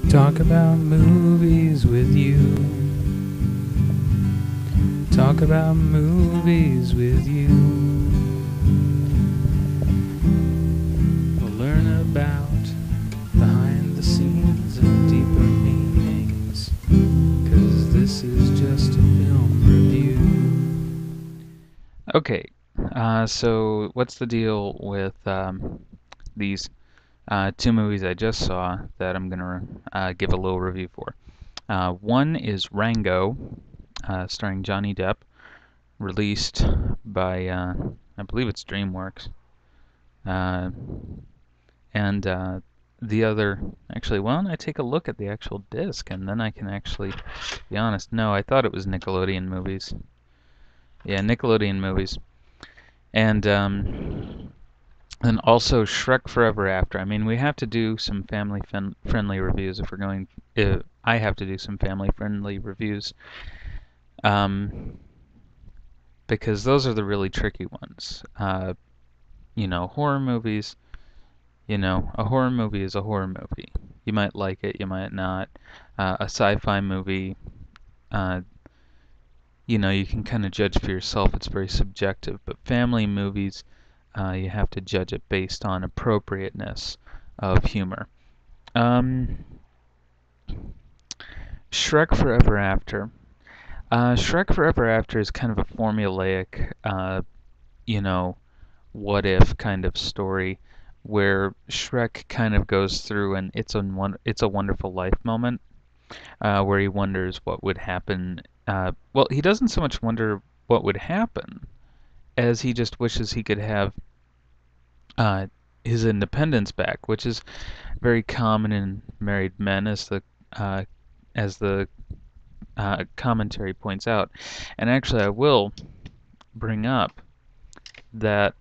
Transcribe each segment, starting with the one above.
Talk about movies with you. Talk about movies with you. We'll learn about behind the scenes and deeper meanings. 'Cause this is just a film review. Okay, so what's the deal with these two movies I just saw that I'm going to give a little review for? One is Rango, starring Johnny Depp, released by, I believe it's DreamWorks. Uh, and the other, actually, why don't I take a look at the actual disc and then I can actually be honest. No, I thought it was Nickelodeon movies. Yeah, Nickelodeon movies. And also Shrek Forever After. I mean, we have to do some family-friendly reviews if we're going. If I have to do some family-friendly reviews, um, because those are the really tricky ones. Horror movies. A horror movie is a horror movie. You might like it, you might not. A sci-fi movie, uh, you can kind of judge for yourself. It's very subjective. But family movies, you have to judge it based on appropriateness of humor. Um, Shrek Forever After. Shrek Forever After is kind of a formulaic, you know, what if kind of story where Shrek kind of goes through an It's a Wonderful Life moment, where he wonders what would happen. Well, he doesn't so much wonder what would happen as he just wishes he could have uh, his independence back, which is very common in married men, uh, as the commentary points out. And actually, I will bring up that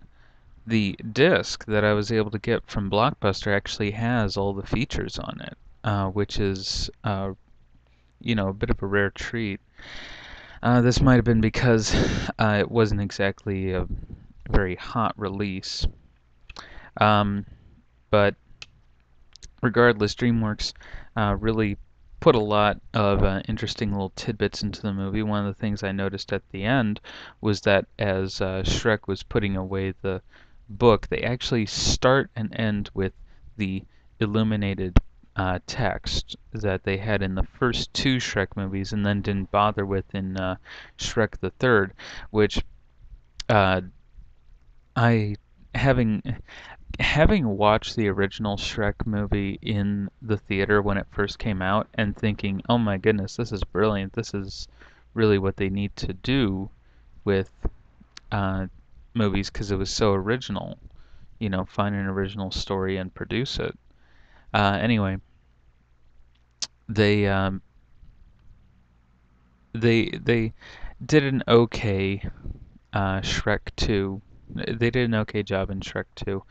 the disc that I was able to get from Blockbuster actually has all the features on it, which is, a bit of a rare treat. This might have been because it wasn't exactly a very hot release. Um, but regardless, DreamWorks really put a lot of interesting little tidbits into the movie. One of the things I noticed at the end was that as Shrek was putting away the book, they actually start and end with the illuminated text that they had in the first two Shrek movies and then didn't bother with in Shrek the Third, which uh, I having having watched the original Shrek movie in the theater when it first came out and thinking, "Oh my goodness, this is brilliant. This is really what they need to do with uh, movies because it was so original. Find an original story and produce it." Anyway, they um, they did an okay Shrek 2. They did an okay job in Shrek 2,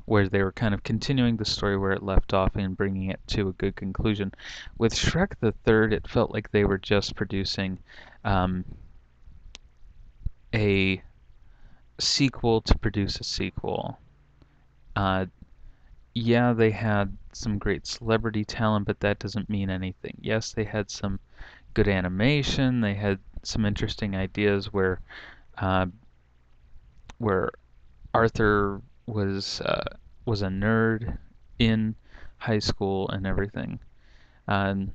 where they were kind of continuing the story where it left off and bringing it to a good conclusion. With Shrek the Third, it felt like they were just producing um, a sequel to produce a sequel. Uh, yeah, they had some great celebrity talent, but that doesn't mean anything. Yes, they had some good animation. They had some interesting ideas uh, where Arthur was a nerd in high school and everything. Um,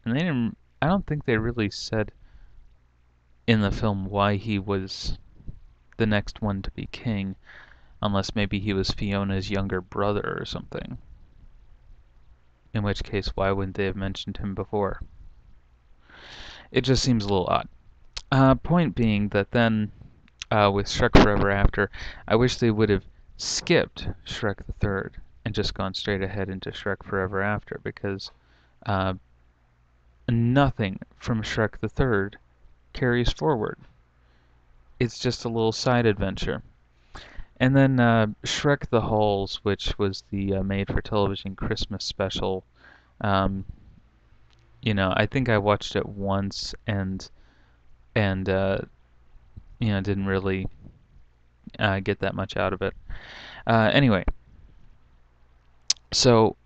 and they didn't. I don't think they really said in the film why he was the next one to be king, unless maybe he was Fiona's younger brother or something. In which case, why wouldn't they have mentioned him before? It just seems a little odd. Point being that then, with Shrek Forever After, I wish they would have skipped Shrek the Third and just gone straight ahead into Shrek Forever After because uh, nothing from Shrek the Third carries forward. It's just a little side adventure. And then Shrek the Halls, which was the made-for-television Christmas special. Um, I think I watched it once and didn't really get that much out of it. Anyway, so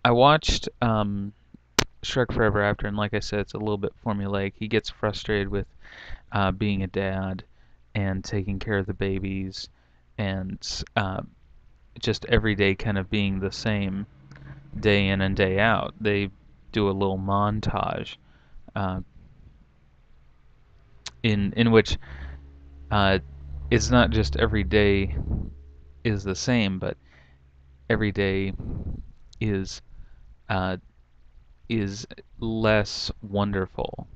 I watched Shrek Forever After, and like I said, it's a little bit formulaic. He gets frustrated with being a dad and taking care of the babies, and just every day kind of being the same day in and day out. They do a little montage uh, in which uh, it's not just every day is the same, but every day is uh, is less wonderful.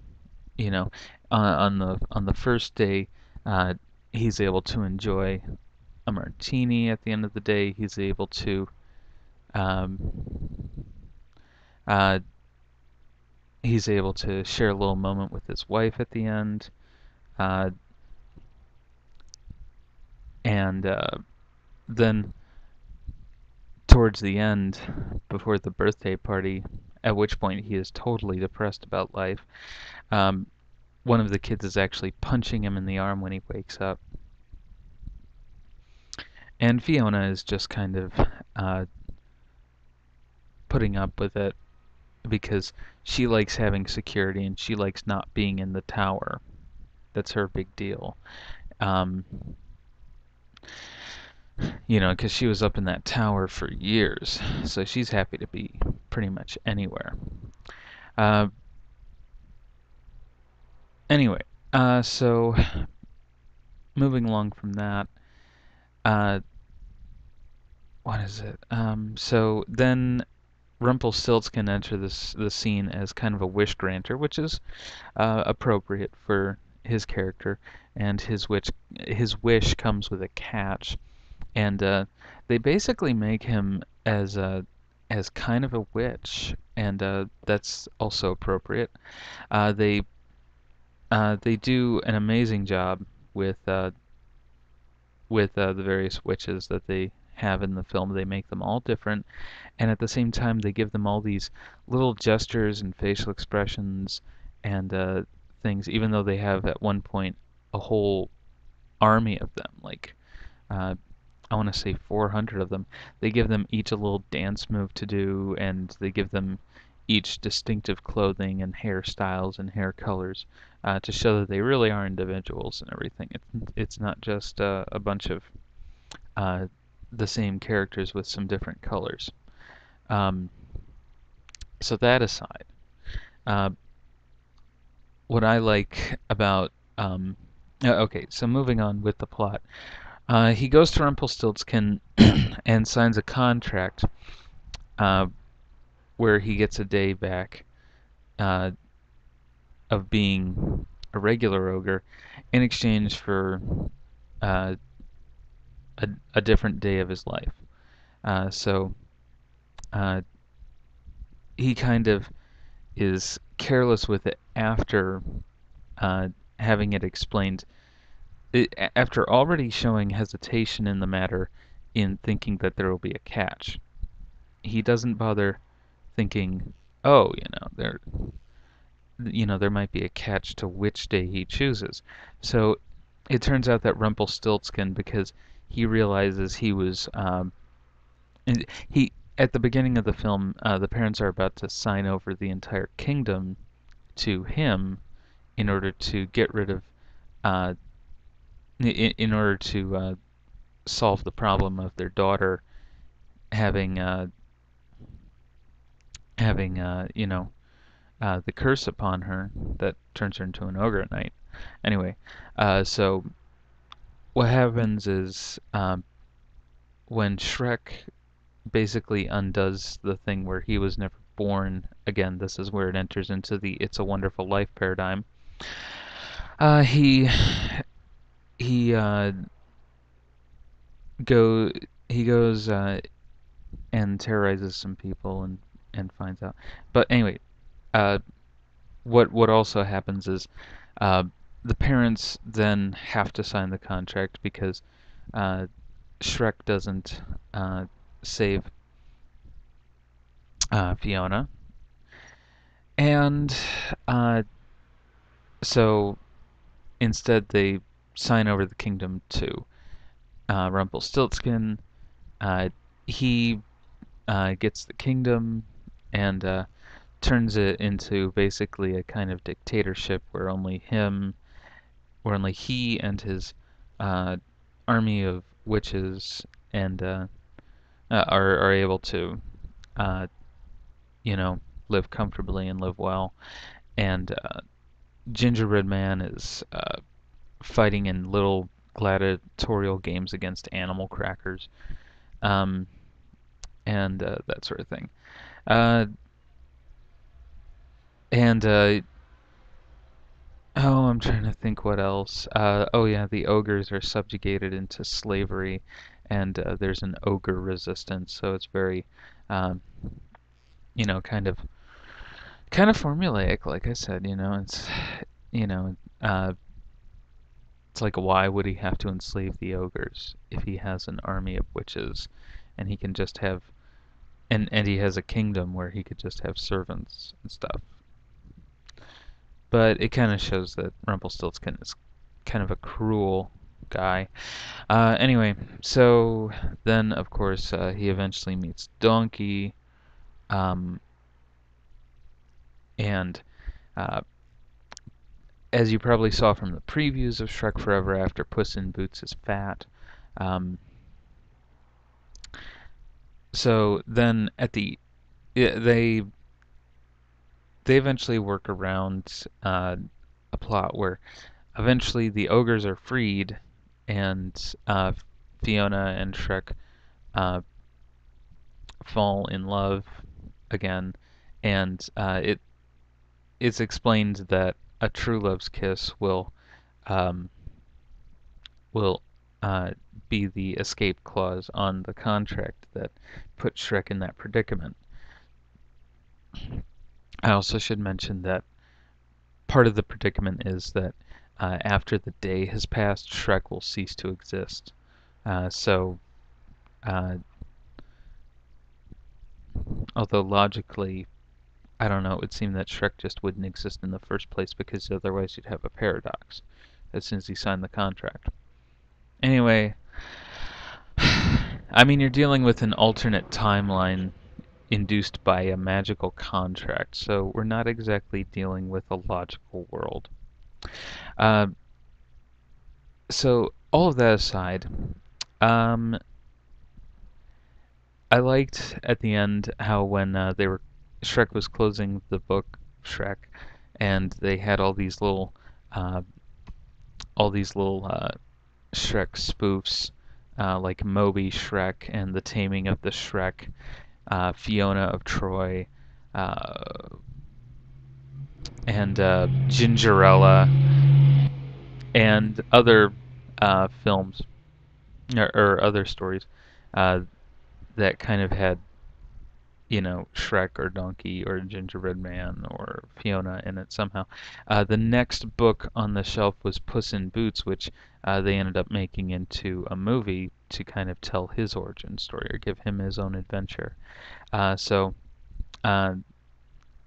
You know, on the first day, uh, he's able to enjoy a martini. At the end of the day, he's able to um, uh, share a little moment with his wife at the end, uh, and then towards the end, before the birthday party, at which point he is totally depressed about life. Um, one of the kids is actually punching him in the arm when he wakes up, and Fiona is just kind of uh, putting up with it because she likes having security and she likes not being in the tower. That's her big deal. Um, because she was up in that tower for years, so she's happy to be pretty much anywhere. Uh, anyway, so moving along from that, uh, what is it? So then Rumpelstiltskin enter the scene as kind of a wish granter, which is appropriate for his character, and his wish comes with a catch, and they basically make him as kind of a witch, and that's also appropriate. They they do an amazing job with the various witches that they have in the film. They make them all different, and at the same time, they give them all these little gestures and facial expressions and things, even though they have at one point a whole army of them, like uh, I want to say 400 of them. They give them each a little dance move to do, and they give them each distinctive clothing and hairstyles and hair colors to show that they really are individuals and everything. It's not just a bunch of uh, the same characters with some different colors. Um, so that aside, uh, what I like about okay, so moving on with the plot, he goes to Rumpelstiltskin and signs a contract uh, where he gets a day back uh, of being a regular ogre in exchange for uh, a different day of his life. So uh, he kind of is careless with it after uh, having it explained, after already showing hesitation in the matter in thinking that there will be a catch. He doesn't bother thinking, oh, there might be a catch to which day he chooses. So it turns out that Rumpelstiltskin, because he realizes he was, and he at the beginning of the film, the parents are about to sign over the entire kingdom to him in order to get rid of, uh, in order to solve the problem of their daughter having, the curse upon her that turns her into an ogre at night. Anyway, so what happens is when Shrek basically undoes the thing where he was never born again, this is where it enters into the "It's a Wonderful Life" paradigm. Uh, he he go he goes and terrorizes some people and finds out. But anyway, uh, what also happens is uh, the parents then have to sign the contract because uh, Shrek doesn't save Fiona, and uh, so instead they sign over the kingdom to Rumpelstiltskin. Uh, he gets the kingdom, and turns it into basically a kind of dictatorship where only he and his uh, army of witches and are able to, uh, you know, live comfortably and live well. And Gingerbread Man is fighting in little gladiatorial games against animal crackers, um, and that sort of thing. Uh, and Oh, I'm trying to think what else. Oh yeah, the ogres are subjugated into slavery, and there's an ogre resistance, so it's very, um, you know, kind of formulaic. Like I said, you know, uh, it's like why would he have to enslave the ogres if he has an army of witches, and he can just have, and he has a kingdom where he could just have servants and stuff. But it kind of shows that Rumpelstiltskin is kind of a cruel guy. Anyway, so then of course he eventually meets Donkey, um, and uh, as you probably saw from the previews of Shrek Forever After, Puss in Boots is fat. Um, so then at the yeah, they eventually work around a plot where eventually the ogres are freed, and Fiona and Shrek uh, fall in love again, and it's explained that a true love's kiss um, will uh, be the escape clause on the contract that put Shrek in that predicament. I also should mention that part of the predicament is that after the day has passed, Shrek will cease to exist. So, uh, although logically, I don't know, it would seem that Shrek just wouldn't exist in the first place because otherwise you'd have a paradox as soon as he signed the contract. Anyway, I mean, you're dealing with an alternate timeline induced by a magical contract, so we're not exactly dealing with a logical world. Uh, so, all of that aside, um, I liked at the end how when Shrek was closing the book Shrek, and they had uh, all these little Shrek spoofs, like Moby Shrek and the Taming of the Shrek, Fiona of Troy, uh, and Gingerella, and other films or other stories uh, that kind of had, Shrek or Donkey or Gingerbread Man or Fiona in it somehow. The next book on the shelf was Puss in Boots, which they ended up making into a movie to kind of tell his origin story or give him his own adventure. So uh,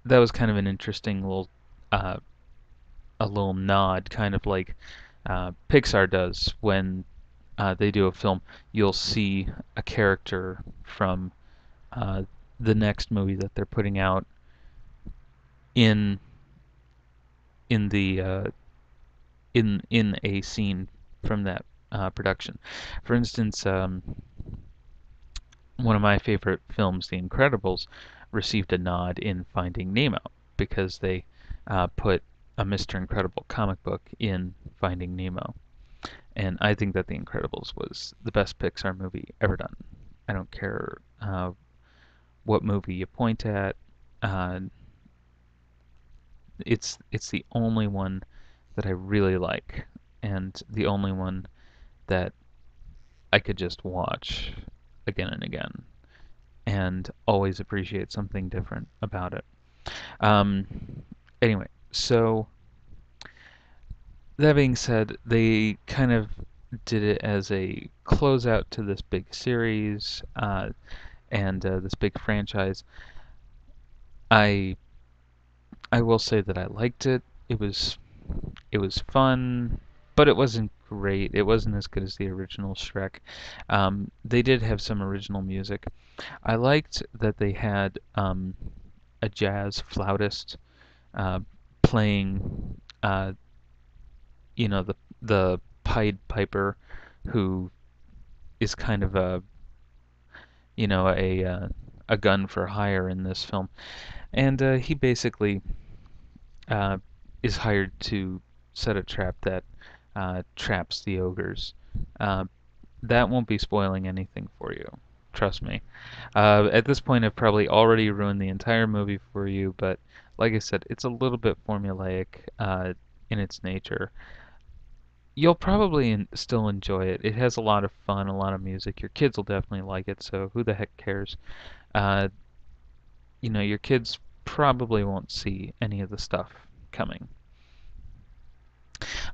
that was kind of an interesting uh, a little nod, kind of like Pixar does when they do a film. You'll see a character from uh, the next movie that they're putting out in in the in a scene from that production. For instance, one of my favorite films, The Incredibles, received a nod in Finding Nemo because they put a Mr. Incredible comic book in Finding Nemo. And I think that The Incredibles was the best Pixar movie ever done. I don't care what movie you point at. Uh, it's the only one that I really like, and the only one that I could just watch again and again, and always appreciate something different about it. Um, anyway, so that being said, they kind of did it as a closeout to this big series and this big franchise. I I will say that I liked it. It was fun, but it wasn't great. It wasn't as good as the original Shrek. They did have some original music. I liked that they had a jazz flautist uh, playing, the Pied Piper, who is kind of a gun for hire in this film, and he basically uh, is hired to set a trap that traps the ogres. Uh, that won't be spoiling anything for you. Trust me. At this point, I've probably already ruined the entire movie for you, but like I said, it's a little bit formulaic in its nature. You'll probably still enjoy it. It has a lot of fun, a lot of music. Your kids will definitely like it, so who the heck cares? Uh, your kids probably won't see any of the stuff coming.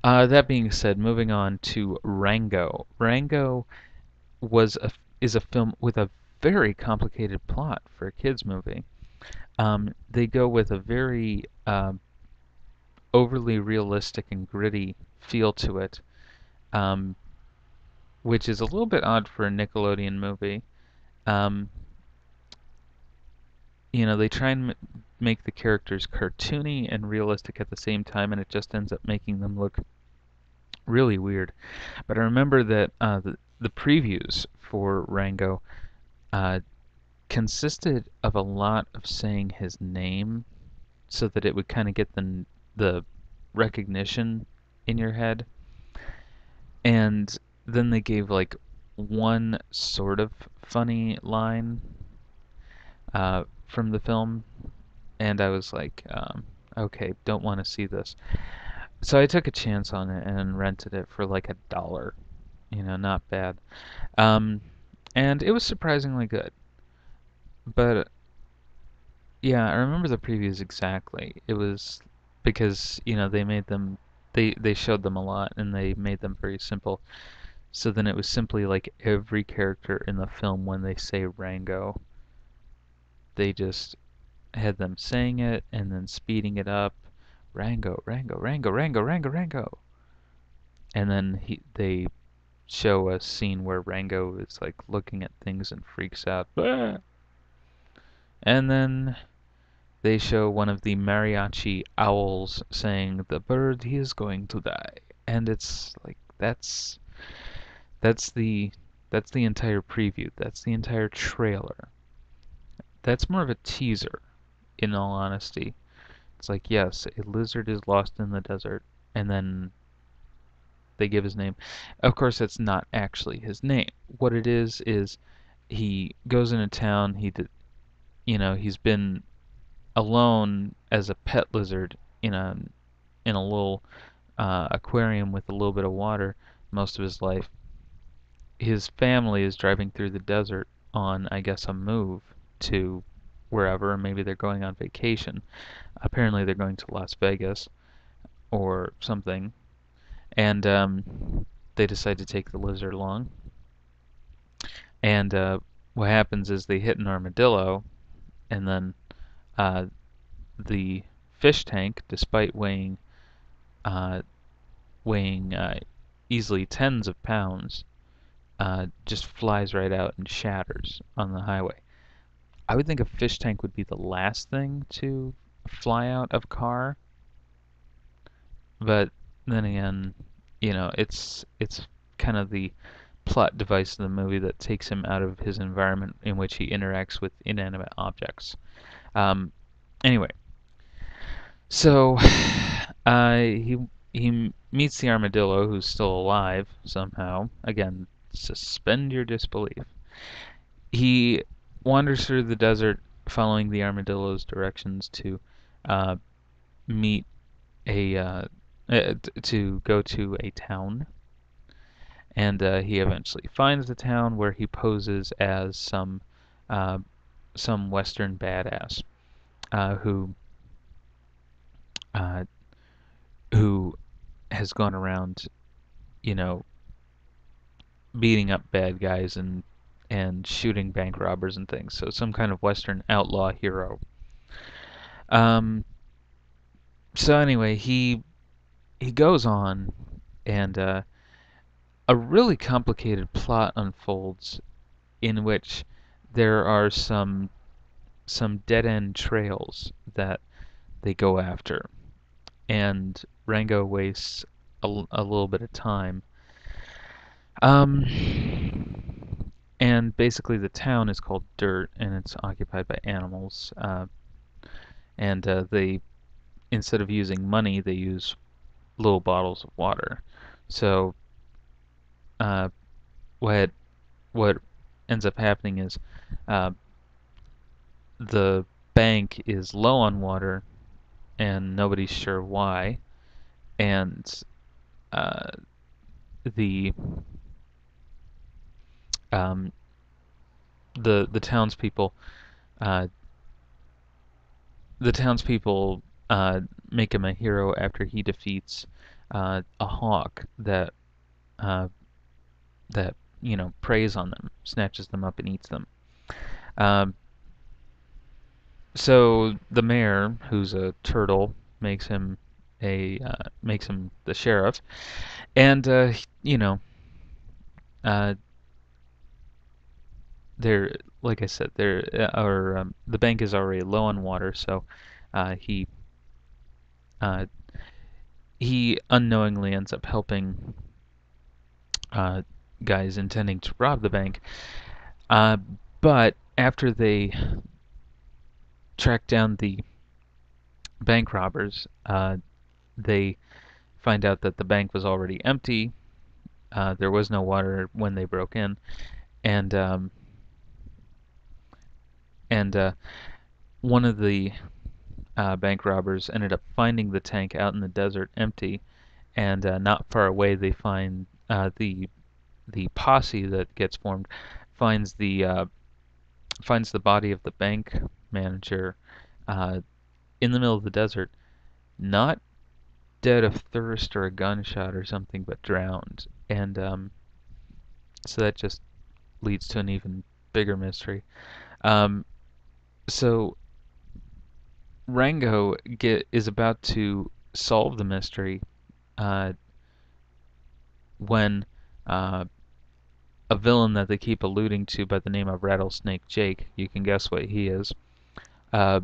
That being said, moving on to Rango. Rango was a is a film with a very complicated plot for a kids movie. They go with a very overly realistic and gritty feel to it, um, which is a little bit odd for a Nickelodeon movie. Um, they try and make the characters cartoony and realistic at the same time, and it just ends up making them look really weird. But I remember that the previews for Rango uh, consisted of a lot of saying his name so that it would kind of get the recognition in your head. And then they gave like one sort of funny line from the film, and I was like, okay, don't want to see this. So I took a chance on it and rented it for like $1. Not bad. Um, and it was surprisingly good. But yeah, I remember the previews exactly. It was because, they showed them a lot and they made them very simple. So then it was simply like every character in the film when they say Rango, they just had them saying it and then speeding it up. Rango, Rango, Rango, Rango, Rango, Rango. And then they show a scene where Rango is like looking at things and freaks out. "Ah!" And then they show one of the mariachi owls saying, "The bird, he is going to die." And it's like that's the that's the entire preview. That's the entire trailer. That's more of a teaser, in all honesty. It's like, yes, a lizard is lost in the desert, and then they give his name. Of course, that's not actually his name. What it is he goes into town. He's been alone as a pet lizard in a little aquarium with a little bit of water most of his life. His family is driving through the desert on, I guess, a move to wherever. Maybe they're going on vacation. Apparently, they're going to Las Vegas or something, and they decide to take the lizard along. And what happens is they hit an armadillo, and then uh, the fish tank, despite uh, weighing easily tens of pounds, just flies right out and shatters on the highway. I would think a fish tank would be the last thing to fly out of a car, but then again, it's kind of the plot device of the movie that takes him out of his environment in which he interacts with inanimate objects. Um, anyway, so he meets the armadillo, who's still alive somehow. Again, suspend your disbelief. He wanders through the desert, following the armadillo's directions to uh, meet to go to a town, and he eventually finds the town where he poses as uh, some Western badass uh, who uh, who has gone around, you know, beating up bad guys and shooting bank robbers and things. So some kind of Western outlaw hero. Um, so anyway, he goes on, and a really complicated plot unfolds in which there are some some dead end trails that they go after, and Rango wastes a little bit of time. Um, and basically, the town is called Dirt, and it's occupied by animals. And they, instead of using money, they use little bottles of water. So uh, what what ends up happening is uh, the bank is low on water, and nobody's sure why. And uh, the um, the townspeople uh, the townspeople make him a hero after he defeats a hawk uh, that preys on them, snatches them up and eats them. Um, so the mayor, who's a turtle, makes him makes him the sheriff, and you know uh, they're like I said, they're or the bank is already low on water, so uh, he uh, he unknowingly ends up helping uh, guys intending to rob the bank. Uh, but after they track down the bank robbers, they find out that the bank was already empty. There was no water when they broke in, and and one of the bank robbers ended up finding the tank out in the desert empty, and not far away they find the posse that gets formed finds the body of the bank manager uh, in the middle of the desert, not dead of thirst or a gunshot or something, but drowned. And so that just leads to an even bigger mystery. Um, so Rango is about to solve the mystery uh, when uh, a villain that they keep alluding to by the name of Rattlesnake Jake, you can guess what he is, uh,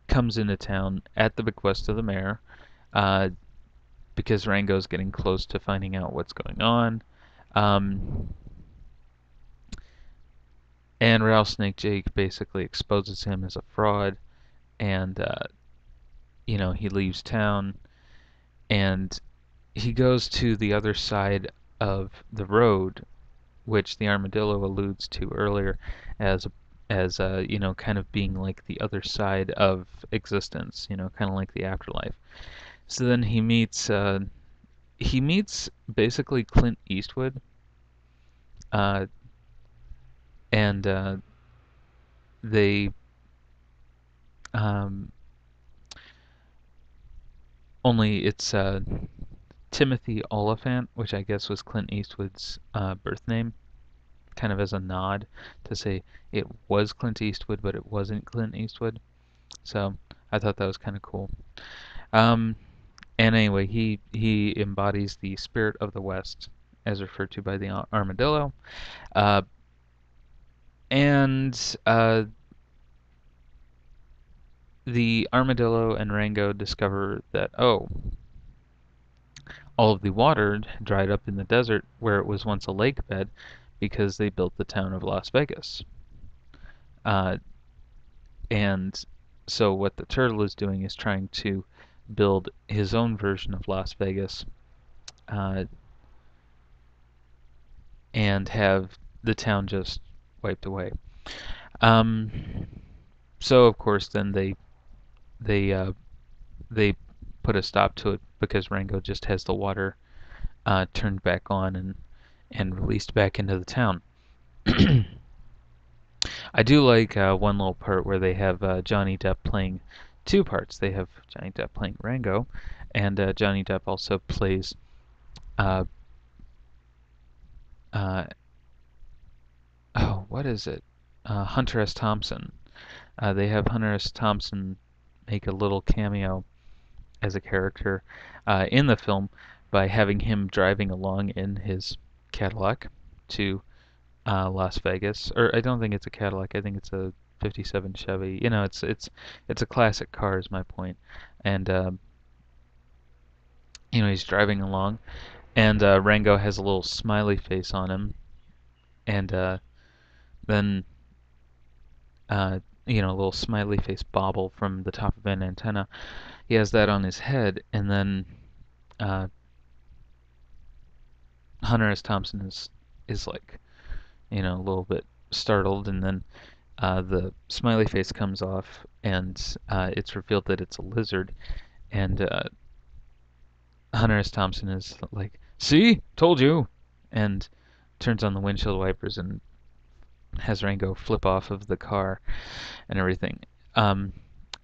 comes into town at the bequest of the mayor uh, because Rango's getting close to finding out what's going on. Um, and Rattlesnake Jake basically exposes him as a fraud, and he leaves town, and he goes to the other side of the road, which the armadillo alludes to earlier as kind of being like the other side of existence, kind of like the afterlife. So then he meets basically Clint Eastwood, uh, and they um, only it's Timothy Oliphant, which I guess was Clint Eastwood's birth name, kind of as a nod to say it was Clint Eastwood, but it wasn't Clint Eastwood. So I thought that was kind of cool. Um, and anyway, he embodies the spirit of the West, as referred to by the armadillo. Uh, and the armadillo and Rango discover that, oh, all of the water dried up in the desert where it was once a lake bed because they built the town of Las Vegas. Uh, and so what the turtle is doing is trying to build his own version of Las Vegas uh, and have the town just wiped away. Um, so of course then they they put a stop to it because Rango just has the water turned back on and released back into the town. I do like one little part where they have Johnny Depp playing two parts. They have Johnny Depp playing Rango, and Johnny Depp also plays uh, uh, what is it? Hunter S. Thompson. They have Hunter S. Thompson make a little cameo as a character in the film by having him driving along in his Cadillac to Las Vegas. Or I don't think it's a Cadillac. I think it's a '57 Chevy. It's a classic car, is my point. And he's driving along, and Rango has a little smiley face on him, and then uh, a little smiley face bobble from the top of an antenna. He has that on his head, and then uh, Hunter S. Thompson is like, a little bit startled, and then the smiley face comes off, and it's revealed that it's a lizard, and Hunter S. Thompson is like, "See, told you," and turns on the windshield wipers and has Rango flip off of the car and everything. Um,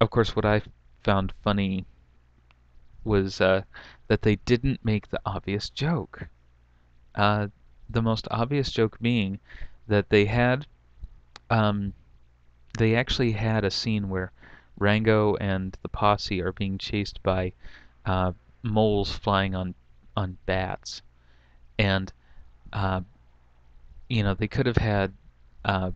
of course, what I found funny was that they didn't make the obvious joke. Uh, the most obvious joke being that um, they actually had a scene where Rango and the posse are being chased by uh, moles flying on bats, and uh, they could have had uh,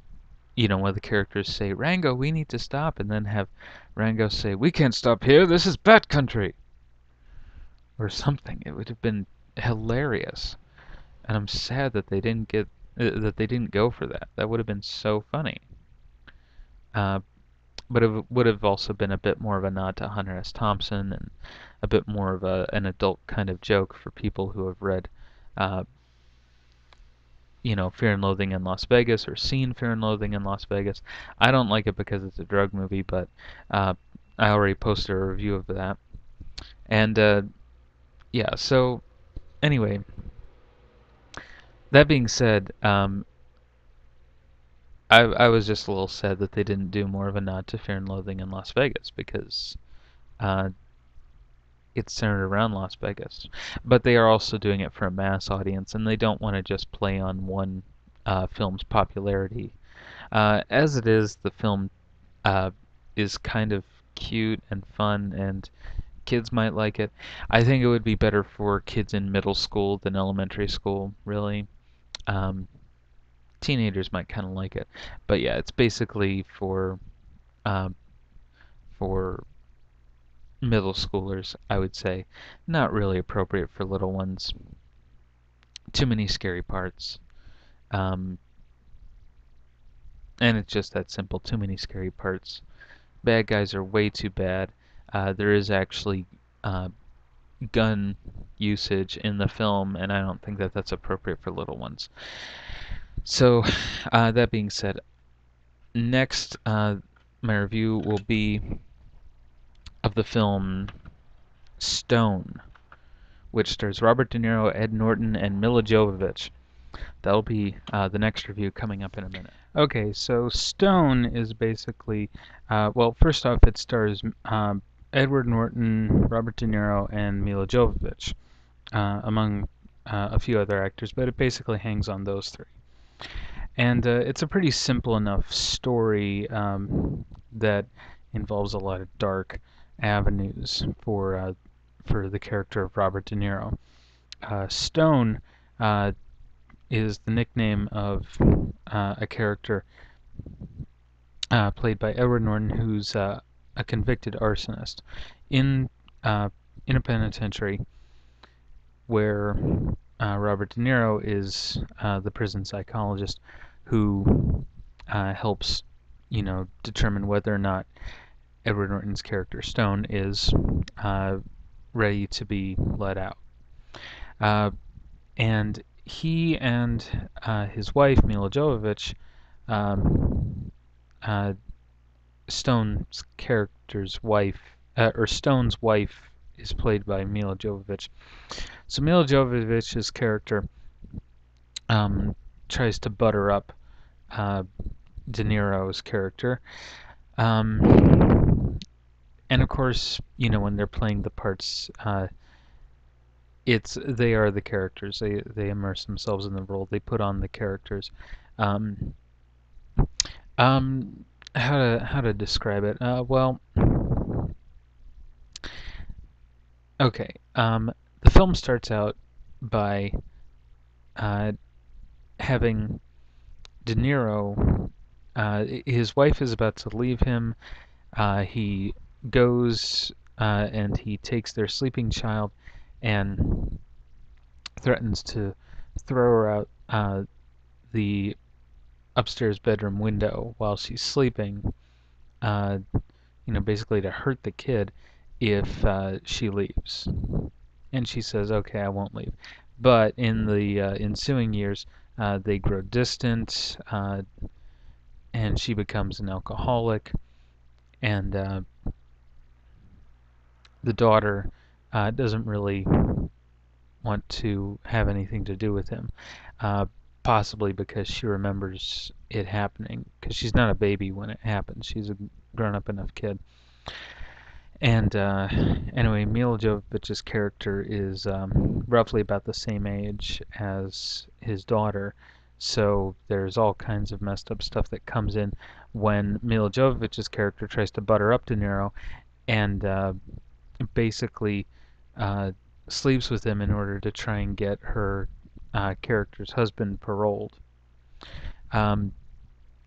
one of the characters say, "Rango, we need to stop," and then have Rango say, "We can't stop here. This is Bat Country," or something. It would have been hilarious, and I'm sad that they didn't go for that. That would have been so funny. Uh, but it would have also been a bit more of a nod to Hunter S. Thompson and a bit more of an adult kind of joke for people who have read, uh, Fear and Loathing in Las Vegas or seen Fear and Loathing in Las Vegas. I don't like it because it's a drug movie, but uh, I already posted a review of that. And yeah, so anyway, that being said, I was just a little sad that they didn't do more of a nod to Fear and Loathing in Las Vegas because uh, it's centered around Las Vegas. But they are also doing it for a mass audience, and they don't want to just play on one film's popularity. As it is, the film uh, is kind of cute and fun, and kids might like it. I think it would be better for kids in middle school than elementary school, really. Um, Teenagers might kind of like it, but yeah, it's basically um, for middle schoolers, I would say. Not really appropriate for little ones. Too many scary parts. Um, and it's just that simple. Too many scary parts. Bad guys are way too bad. There is actually uh, gun usage in the film, and I don't think that that's appropriate for little ones. So, that being said, next my review will be of the film Stone, which stars Robert De Niro, Ed Norton, and Mila Jovovich. That'll be the next review coming up in a minute. Okay, so Stone is basically, well, first off, it stars Edward Norton, Robert De Niro, and Mila Jovovich, among a few other actors, but it basically hangs on those three. And it's a pretty simple enough story that involves a lot of dark avenues for the character of Robert De Niro. Stone is the nickname of a character played by Edward Norton, who's a convicted arsonist in in a penitentiary where Robert De Niro is the prison psychologist who helps, determine whether or not Edward Norton's character Stone is ready to be let out. And he and his wife, Mila Jovovich, um, uh, Stone's character's wife, or Stone's wife, is played by Mila Jovovich. So Mila Jovovich's character tries to butter up De Niro's character. And of course, when they're playing the parts, they are the characters. They immerse themselves in the role. They put on the characters. Um, how to describe it? Well, okay. The film starts out by having De Niro his wife is about to leave him. He goes and he takes their sleeping child and threatens to throw her out the upstairs bedroom window while she's sleeping. Uh, basically to hurt the kid if she leaves. And she says, "Okay, I won't leave." But in the ensuing years, they grow distant, and she becomes an alcoholic, and the daughter doesn't really want to have anything to do with him, uh, possibly because she remembers it happening, because she's not a baby when it happens. She's a grown-up enough kid. And anyway, Mila Jovovich's character is roughly about the same age as his daughter, so there's all kinds of messed up stuff that comes in when Mila Jovovich's character tries to butter up De Niro and basically uh, sleeps with him in order to try and get her character's husband paroled. Um,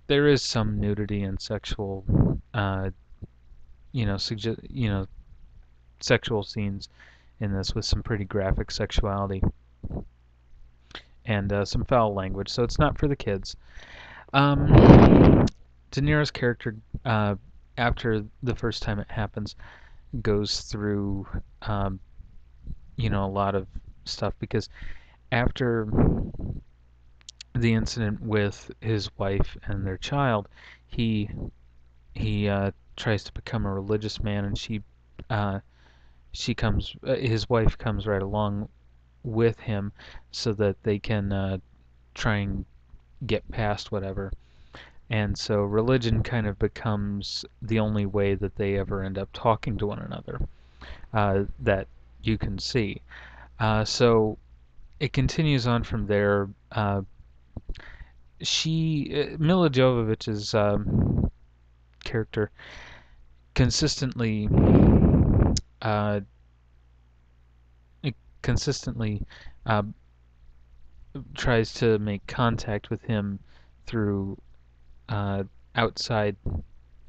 there is some nudity and sexual, sexual scenes in this with some pretty graphic sexuality and some foul language, so it's not for the kids. De Niro's character, after the first time it happens, goes through, a lot of stuff because after the incident with his wife and their child, he tries to become a religious man, and his wife comes right along with him so that they can try and get past whatever. And so religion kind of becomes the only way that they ever end up talking to one another that you can see. So it continues on from there. Mila Jovovich's character consistently uh, consistently uh, tries to make contact with him through uh, outside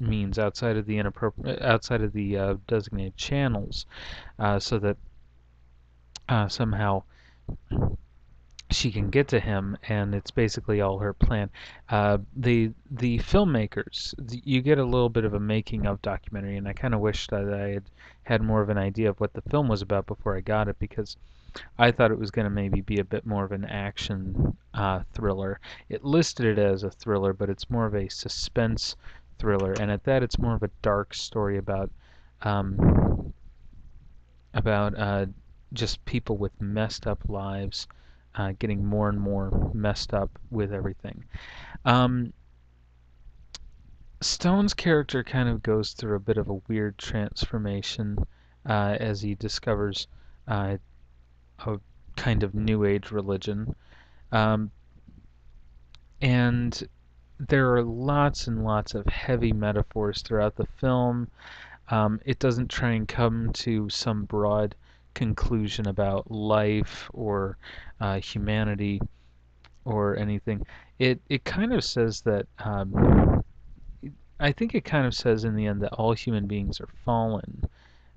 means, outside of the designated channels, so that somehow she can get to him, and it's basically all her plan. The filmmakers, you get a little bit of a making of documentary, and I kind of wish that I had more of an idea of what the film was about before I got it, because I thought it was going to maybe be a bit more of an action thriller. It listed it as a thriller, but it's more of a suspense thriller, and at that, it's more of a dark story um, about just people with messed up lives, getting more and more messed up with everything. Um, Stone's character kind of goes through a bit of a weird transformation as he discovers uh, a kind of new age religion. Um, and there are lots and lots of heavy metaphors throughout the film. It doesn't try and come to some broad conclusion about life or humanity or anything. It kind of says that I think it kind of says in the end that all human beings are fallen,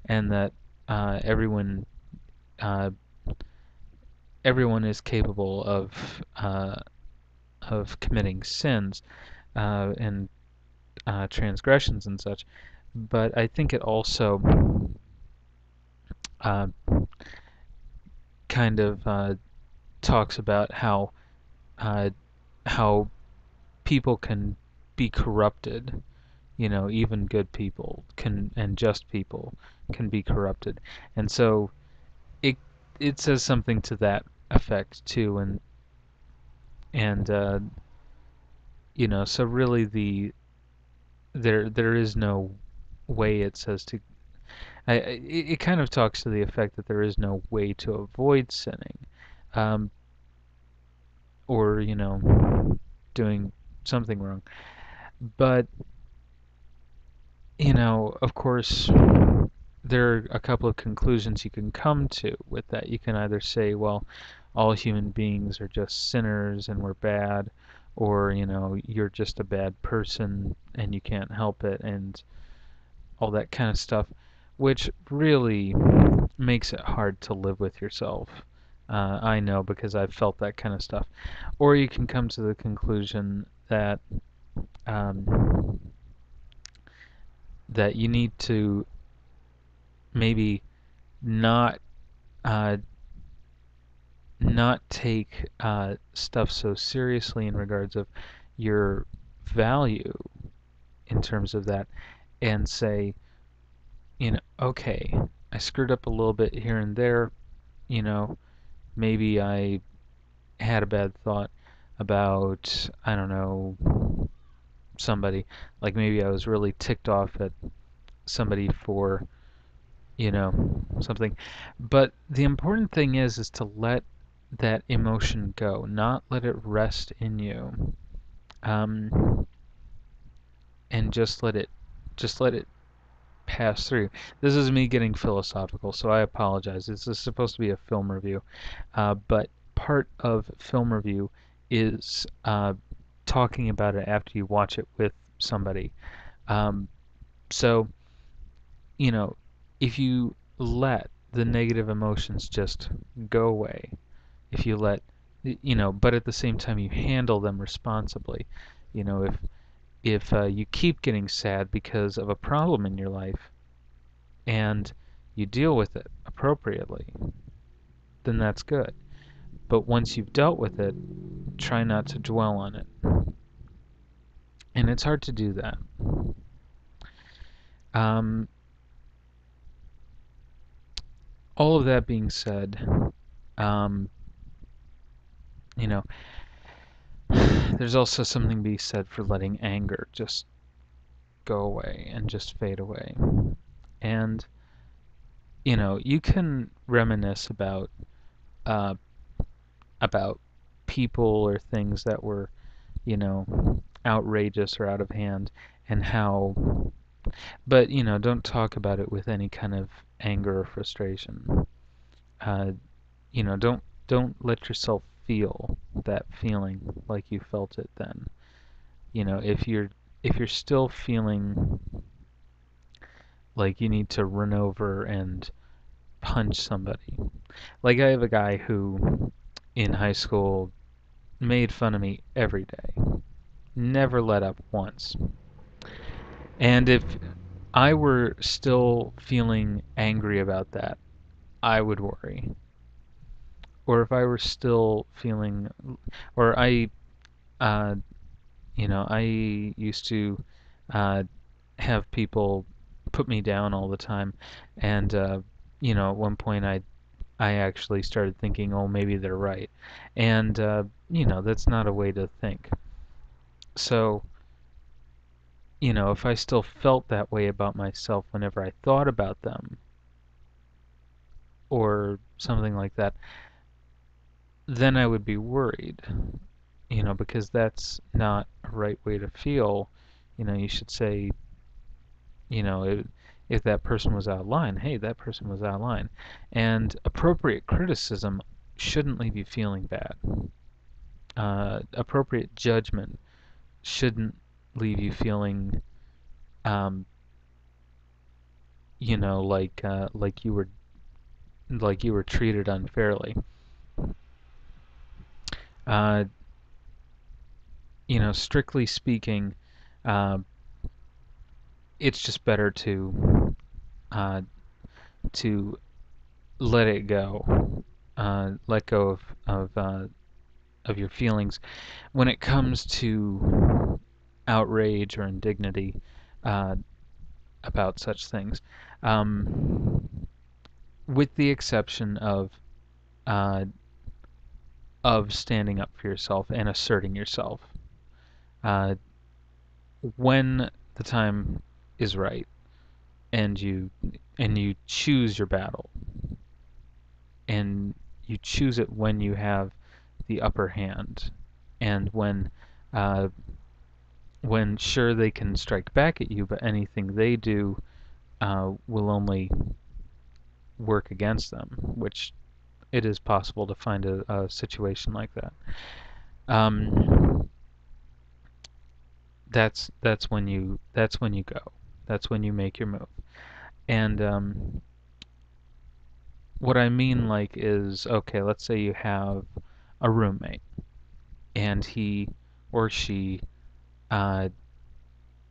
and that everyone uh, everyone is capable of committing sins and transgressions and such. But I think it also uh, kind of talks about uh, how people can be corrupted. Even good people can and just people can be corrupted, and so it it says something to that effect too, and so really there is no way it says to. It kind of talks to the effect that there is no way to avoid sinning, um, or doing something wrong. But of course, there are a couple of conclusions you can come to with that. You can either say, well, all human beings are just sinners and we're bad, or you're just a bad person and you can't help it, and all that kind of stuff, which really makes it hard to live with yourself. I know because I've felt that kind of stuff. Or you can come to the conclusion that um, that you need to maybe not uh, not take stuff so seriously in regards of your value in terms of that, and say, okay, I screwed up a little bit here and there. You know, maybe I had a bad thought about, I don't know, somebody. Like maybe I was really ticked off at somebody for, something. But the important thing is to let that emotion go, not let it rest in you. Um, and just let it pass through. This is me getting philosophical, so I apologize. This is supposed to be a film review, but part of film review is talking about it after you watch it with somebody. Um, so, you know, if you let the negative emotions just go away, if you let, but at the same time you handle them responsibly. If you keep getting sad because of a problem in your life, and you deal with it appropriately, then that's good. But once you've dealt with it, try not to dwell on it. And it's hard to do that. Um, all of that being said, um, you know, there's also something to be said for letting anger just go away and just fade away. And, you can reminisce uh, about people or things that were, outrageous or out of hand, and how, but don't talk about it with any kind of anger or frustration. uh, don't let yourself feel that feeling like you felt it then. If you're still feeling like you need to run over and punch somebody, like I have a guy who in high school made fun of me every day, never let up once. And if I were still feeling angry about that, I would worry. Or if I were still feeling, or uh, I used to uh, have people put me down all the time, and at one point I actually started thinking, oh, maybe they're right, and that's not a way to think. So, if I still felt that way about myself whenever I thought about them, or something like that, then I would be worried, because that's not a right way to feel. You should say, you know, if, if that person was out of line, hey, that person was out of line. And appropriate criticism shouldn't leave you feeling bad. Appropriate judgment shouldn't leave you feeling, um, like you were treated unfairly. Uh, strictly speaking, uh, it's just better uh, to let it go, let go of your feelings when it comes to outrage or indignity uh, about such things, um, with the exception uh, of standing up for yourself and asserting yourself uh, when the time is right, and you choose your battle, and you choose it when you have the upper hand, and uh, when sure they can strike back at you, but anything they do will only work against them, which it is possible to find a situation like that. Um, that's when you go. That's when you make your move. And what I mean like is okay, let's say you have a roommate and he or she uh,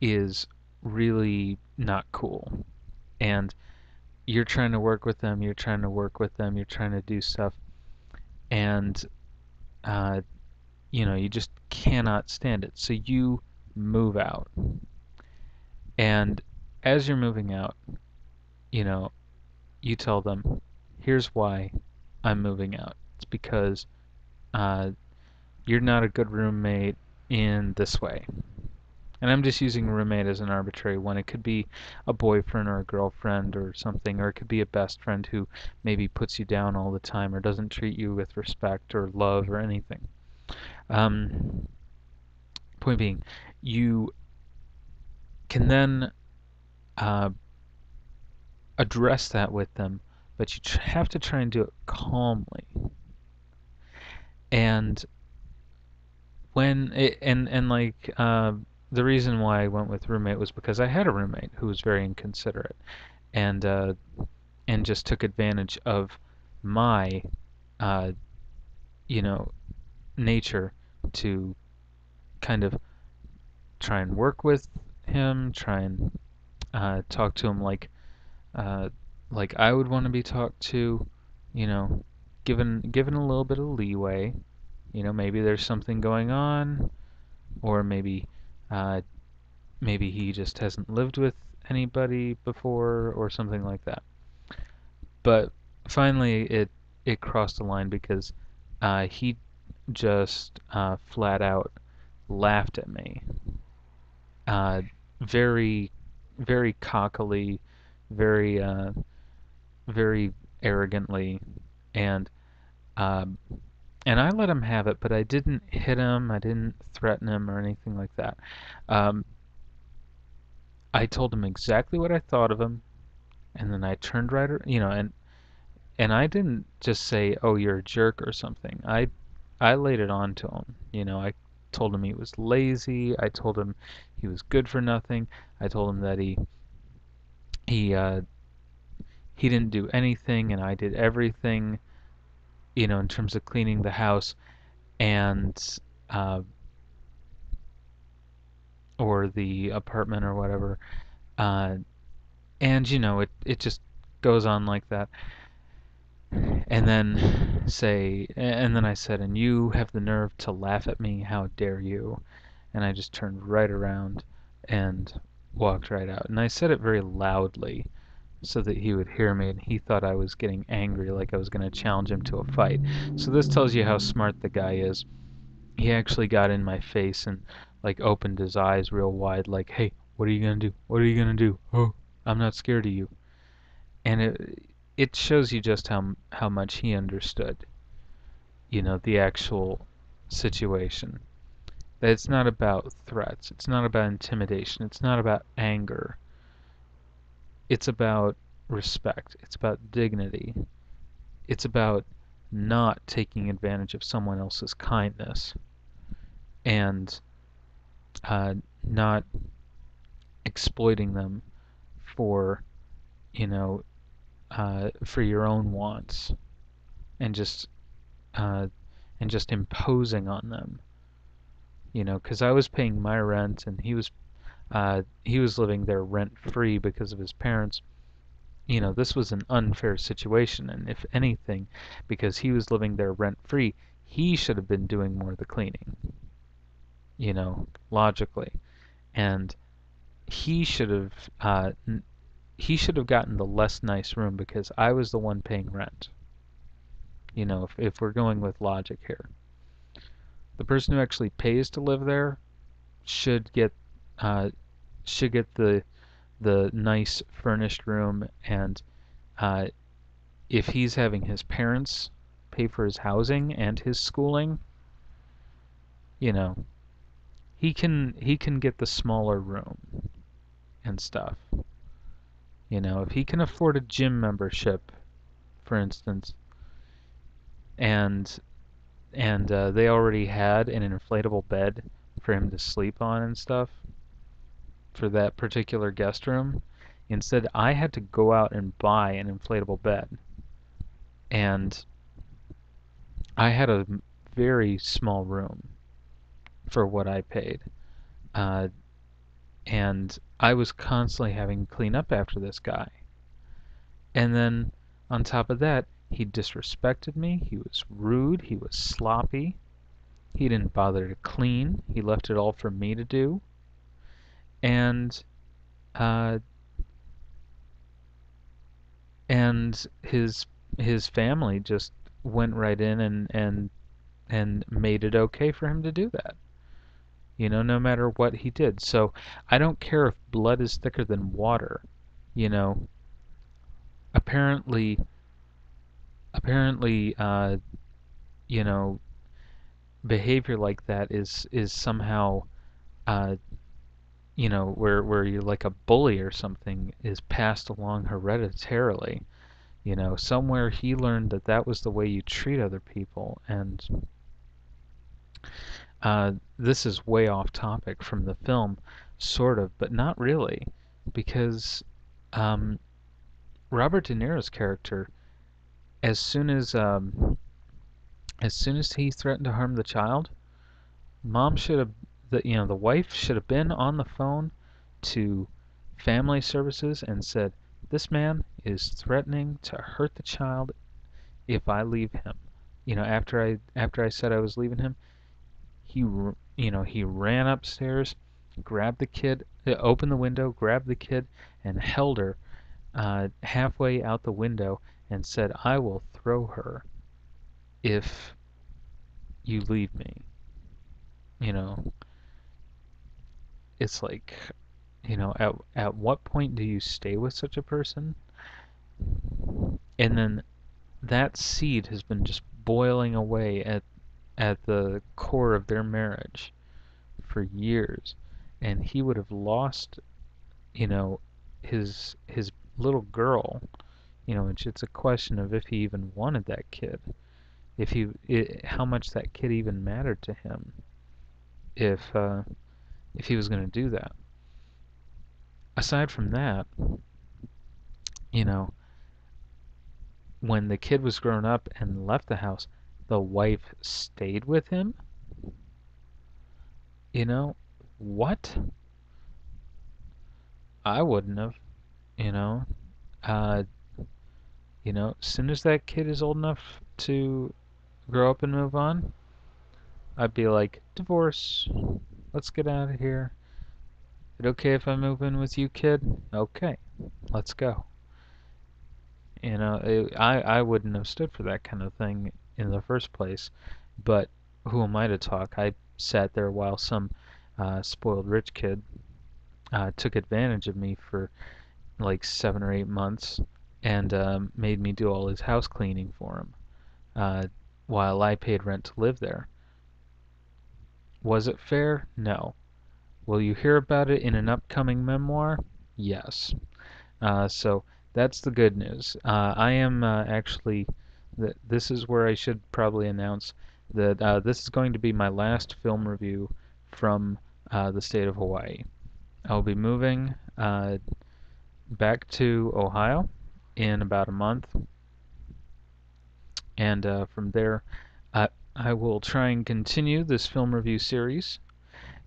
is really not cool, and you're trying to work with them, you're trying to work with them, you're trying to do stuff, and uh, you just cannot stand it. So you move out, and as you're moving out, you know, you tell them, here's why I'm moving out. It's because uh, you're not a good roommate in this way. And I'm just using roommate as an arbitrary one. It could be a boyfriend or a girlfriend or something, or it could be a best friend who maybe puts you down all the time or doesn't treat you with respect or love or anything. Um, Point being, you can then uh, address that with them, but you have to try and do it calmly. And and like the reason why I went with roommate was because I had a roommate who was very inconsiderate and just took advantage of my uh, you know nature to kind of try and work with him, try and talk to him uh, like I would want to be talked to, you know, given a little bit of leeway. Maybe there's something going on, or uh, maybe he just hasn't lived with anybody before, or something like that. But finally, it crossed the line because he just flat out laughed at me, uh, very, very cockily, very, very arrogantly, and um, I let him have it, but I didn't hit him, I didn't threaten him or anything like that. Um, I told him exactly what I thought of him, and then I turned right, and I didn't just say, "Oh, you're a jerk" or something. I laid it on to him. I told him he was lazy. I told him he was good for nothing. I told him that he uh, he didn't do anything, and I did everything. In terms of cleaning the house and uh, or the apartment or whatever. Uh, and it just goes on like that. And then I said, and you have the nerve to laugh at me, how dare you? And I just turned right around and walked right out. And I said it very loudly so that he would hear me, and he thought I was getting angry, like I was going to challenge him to a fight. So this tells you how smart the guy is. He actually got in my face and like opened his eyes real wide, like, "Hey, what are you going to do? What are you going to do? Oh, I'm not scared of you." And it shows you just how much he understood, the actual situation. That it's not about threats, it's not about intimidation, it's not about anger. It's about respect, it's about dignity, it's about not taking advantage of someone else's kindness and uh, not exploiting them for you know for your own wants and uh, just imposing on them. Because I was paying my rent and he was living there rent free because of his parents. This was an unfair situation, and if anything, because he was living there rent free, he should have been doing more of the cleaning, logically. And he should have he should have gotten the less nice room because I was the one paying rent. If we're going with logic here, the person who actually pays to live there should get uh, the nice furnished room, and uh, if he's having his parents pay for his housing and his schooling, you know, he can get the smaller room and stuff. If he can afford a gym membership, for instance, and they already had an inflatable bed for him to sleep on and stuff, for that particular guest room. Instead, I had to go out and buy an inflatable bed, and I had a very small room for what I paid. Uh, and I was constantly having to clean up after this guy. And then on top of that, he disrespected me. He was rude. He was sloppy. He didn't bother to clean. He left it all for me to do. And uh, and his family just went right in and made it okay for him to do that. No matter what he did. So I don't care if blood is thicker than water. You know, apparently, apparently, you know, behavior like that is somehow, uh, where you're like a bully or something is passed along hereditarily. Somewhere he learned that that was the way you treat other people, and this is way off topic from the film, sort of, but not really, because um, Robert De Niro's character, as soon as he threatened to harm the child, mom should have the wife should have been on the phone to family services and said, "This man is threatening to hurt the child if I leave him." After I said I was leaving him, he ran upstairs, grabbed the kid, opened the window, grabbed the kid, and held her halfway out the window and said, "I will throw her if you leave me." You know, it's like, at what point do you stay with such a person? And then that seed has been just boiling away at the core of their marriage for years, and he would have lost, you know, his little girl. It's a question of if he even wanted that kid, how much that kid even mattered to him, if he was going to do that. Aside from that, you know, when the kid was grown up and left the house, the wife stayed with him. You know, what? I wouldn't have. You know, uh, as soon as that kid is old enough to grow up and move on, I'd be like, divorce. Let's get out of here. Is it okay if I move in with you, kid? Okay, let's go. I wouldn't have stood for that kind of thing in the first place, but who am I to talk? I sat there while some spoiled rich kid took advantage of me for like 7 or 8 months and made me do all his house cleaning for him while I paid rent to live there. Was it fair? No. Will you hear about it in an upcoming memoir? Yes. So that's the good news. I am actually, this is where I should probably announce that this is going to be my last film review from the state of Hawaii. I'll be moving back to Ohio in about a month, and from there, uh, I will try and continue this film review series.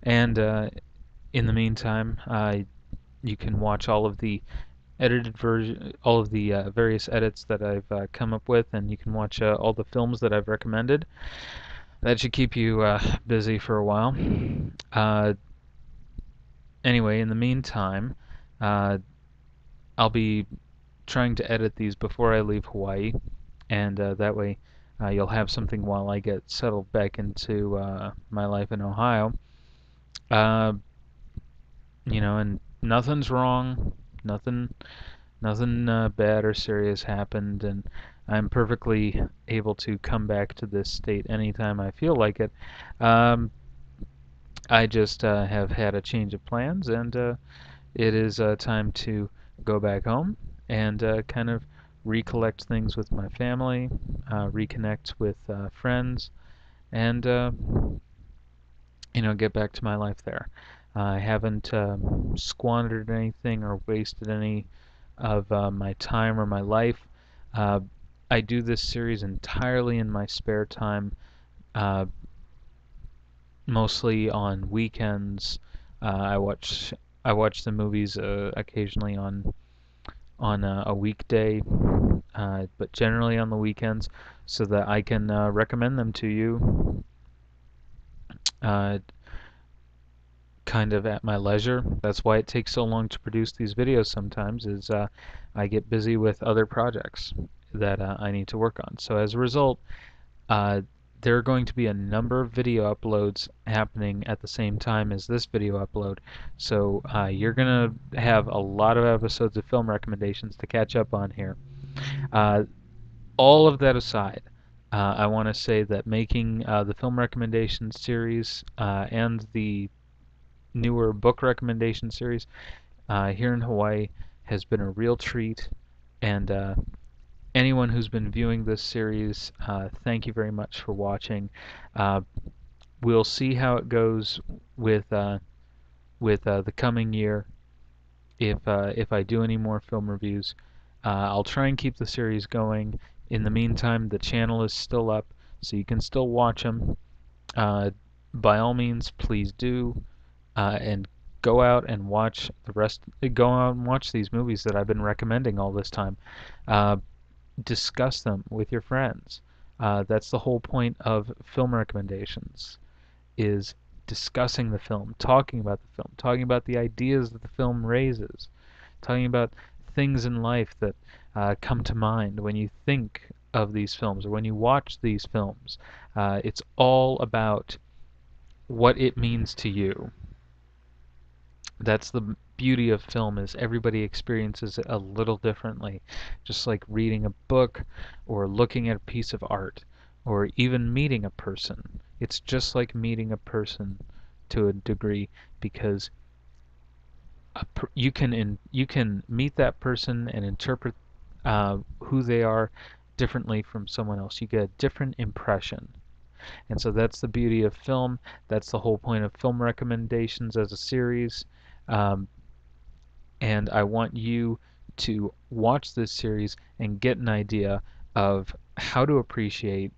And in the meantime, you can watch all of the edited version, all of the various edits that I've come up with, and you can watch all the films that I've recommended. That should keep you busy for a while. Uh, anyway, in the meantime, uh, I'll be trying to edit these before I leave Hawaii, and that way you'll have something while I get settled back into my life in Ohio. Uh, and nothing's wrong. Nothing Nothing bad or serious happened, and I'm perfectly able to come back to this state anytime I feel like it. Um, I just have had a change of plans, and it is time to go back home and kind of recollect things with my family, reconnect with friends, and get back to my life there. I haven't squandered anything or wasted any of my time or my life. Uh, I do this series entirely in my spare time, uh, mostly on weekends. I watch the movies occasionally on a weekday, but generally on the weekends, so that I can recommend them to you, uh, kind of at my leisure. That's why it takes so long to produce these videos sometimes, is I get busy with other projects that I need to work on. So as a result, uh, there are going to be a number of video uploads happening at the same time as this video upload. So you're going to have a lot of episodes of film recommendations to catch up on here. Uh, all of that aside, I want to say that making the film recommendation series and the newer book recommendation series here in Hawaii has been a real treat. And anyone who's been viewing this series, thank you very much for watching. Uh, we'll see how it goes with the coming year. If I do any more film reviews, I'll try and keep the series going. In the meantime, the channel is still up, so you can still watch them. Uh, by all means, please do, and go out and watch the rest. Go out and watch these movies that I've been recommending all this time. Uh, Discuss them with your friends. That's the whole point of film recommendations, is discussing the film, talking about the film, talking about the ideas that the film raises, talking about things in life that come to mind when you think of these films or when you watch these films. It's all about what it means to you. That's the beauty of film, is everybody experiences it a little differently. Just like reading a book or looking at a piece of art or even meeting a person. It's just like meeting a person to a degree, because you can meet that person and interpret who they are differently from someone else. You get a different impression. And so that's the beauty of film. That's the whole point of film recommendations as a series. Um, and I want you to watch this series and get an idea of how to appreciate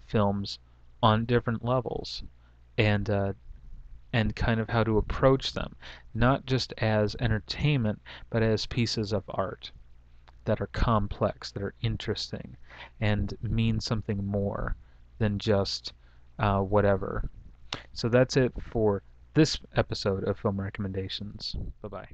films on different levels, and kind of how to approach them, not just as entertainment, but as pieces of art that are complex, that are interesting, and mean something more than just whatever. So that's it for this episode of Film Recommendations. Bye bye.